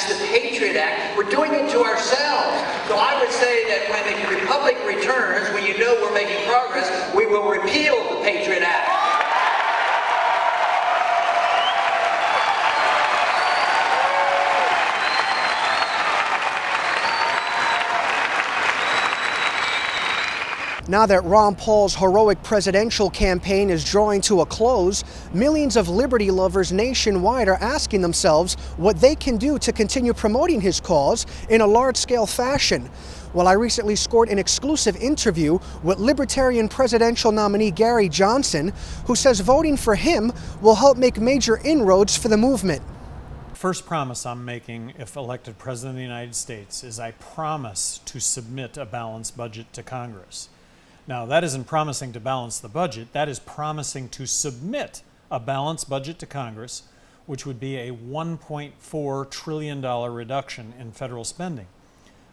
That's the Patriot Act. We're doing it to ourselves. So I would say that when the Republic returns, when you know we're making progress, we will repeal the Patriot Act. Now that Ron Paul's heroic presidential campaign is drawing to a close, millions of liberty lovers nationwide are asking themselves what they can do to continue promoting his cause in a large-scale fashion. Well, I recently scored an exclusive interview with Libertarian presidential nominee Gary Johnson, who says voting for him will help make major inroads for the movement. First promise I'm making if elected President of the United States is I promise to submit a balanced budget to Congress. Now, that isn't promising to balance the budget, that is promising to submit a balanced budget to Congress, which would be a $1.4 trillion reduction in federal spending.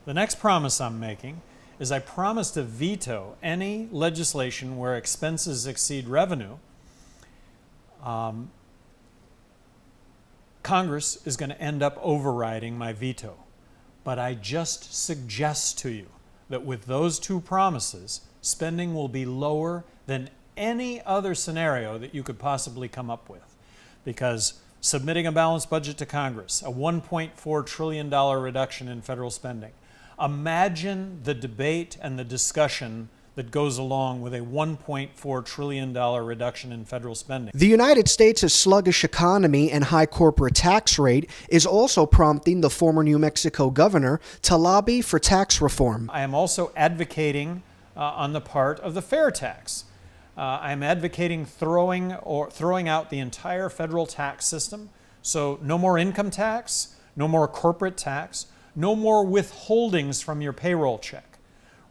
The next promise I'm making is I promise to veto any legislation where expenses exceed revenue. Congress is going to end up overriding my veto. But I just suggest to you that with those two promises, spending will be lower than any other scenario that you could possibly come up with. Because submitting a balanced budget to Congress, a $1.4 trillion reduction in federal spending, imagine the debate and the discussion that goes along with a $1.4 trillion reduction in federal spending. The United States' sluggish economy and high corporate tax rate is also prompting the former New Mexico governor to lobby for tax reform. I am also advocating on the part of the fair tax. I'm advocating throwing out the entire federal tax system. So no more income tax, no more corporate tax, no more withholdings from your payroll check.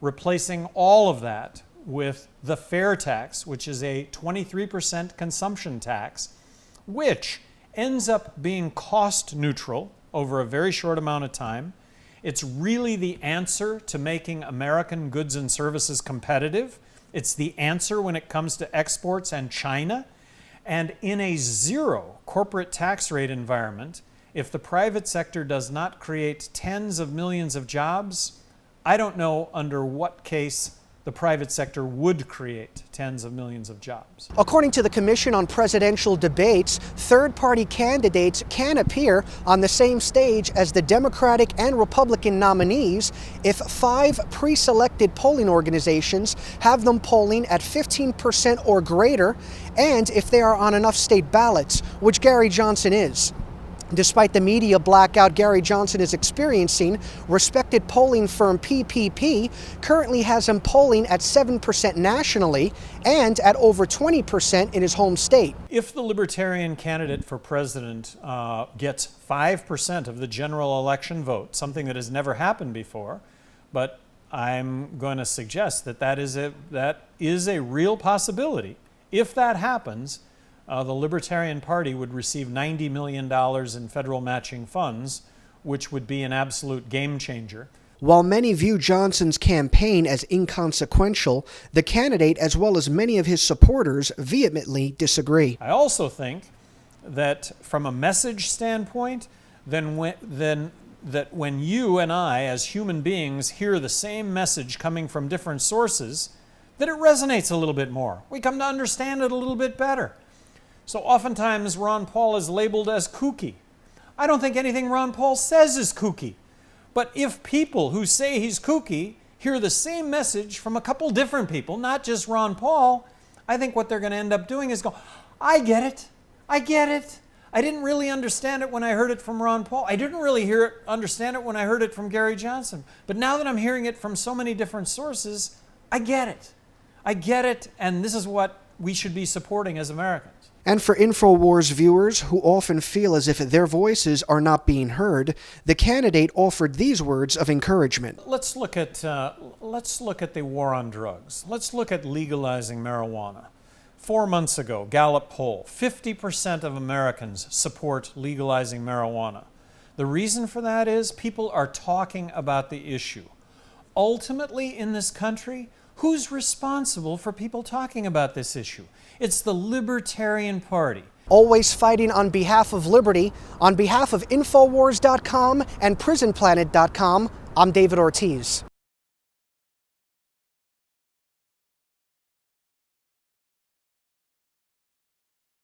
Replacing all of that with the fair tax, which is a 23% consumption tax, which ends up being cost neutral over a very short amount of time. It's really the answer to making American goods and services competitive. It's the answer when it comes to exports and China. And in a zero corporate tax rate environment, if the private sector does not create tens of millions of jobs, I don't know under what case the private sector would create tens of millions of jobs. According to the Commission on Presidential Debates, third-party candidates can appear on the same stage as the Democratic and Republican nominees if 5 pre-selected polling organizations have them polling at 15% or greater, and if they are on enough state ballots, which Gary Johnson is. Despite the media blackout Gary Johnson is experiencing, respected polling firm PPP currently has him polling at 7% nationally and at over 20% in his home state. If the Libertarian candidate for president gets 5% of the general election vote, something that has never happened before, but I'm going to suggest that that is a real possibility. If that happens, the Libertarian Party would receive $90 million in federal matching funds, which would be an absolute game changer. While many view Johnson's campaign as inconsequential, the candidate, as well as many of his supporters, vehemently disagree. I also think that from a message standpoint, that when you and I, as human beings, hear the same message coming from different sources, that it resonates a little bit more. We come to understand it a little bit better. So oftentimes Ron Paul is labeled as kooky. I don't think anything Ron Paul says is kooky. But if people who say he's kooky hear the same message from a couple different people, not just Ron Paul, I think what they're going to end up doing is go, I get it. I get it. I didn't really understand it when I heard it from Ron Paul. I didn't really understand it when I heard it from Gary Johnson. But now that I'm hearing it from so many different sources, I get it. I get it, and this is what we should be supporting as Americans. And for InfoWars viewers who often feel as if their voices are not being heard, the candidate offered these words of encouragement. Let's look at the war on drugs. Let's look at legalizing marijuana. 4 months ago, Gallup poll, 50% of Americans support legalizing marijuana. The reason for that is people are talking about the issue. Ultimately, in this country, who's responsible for people talking about this issue? It's the Libertarian Party. always fighting on behalf of liberty. On behalf of Infowars.com and PrisonPlanet.com, I'm David Ortiz.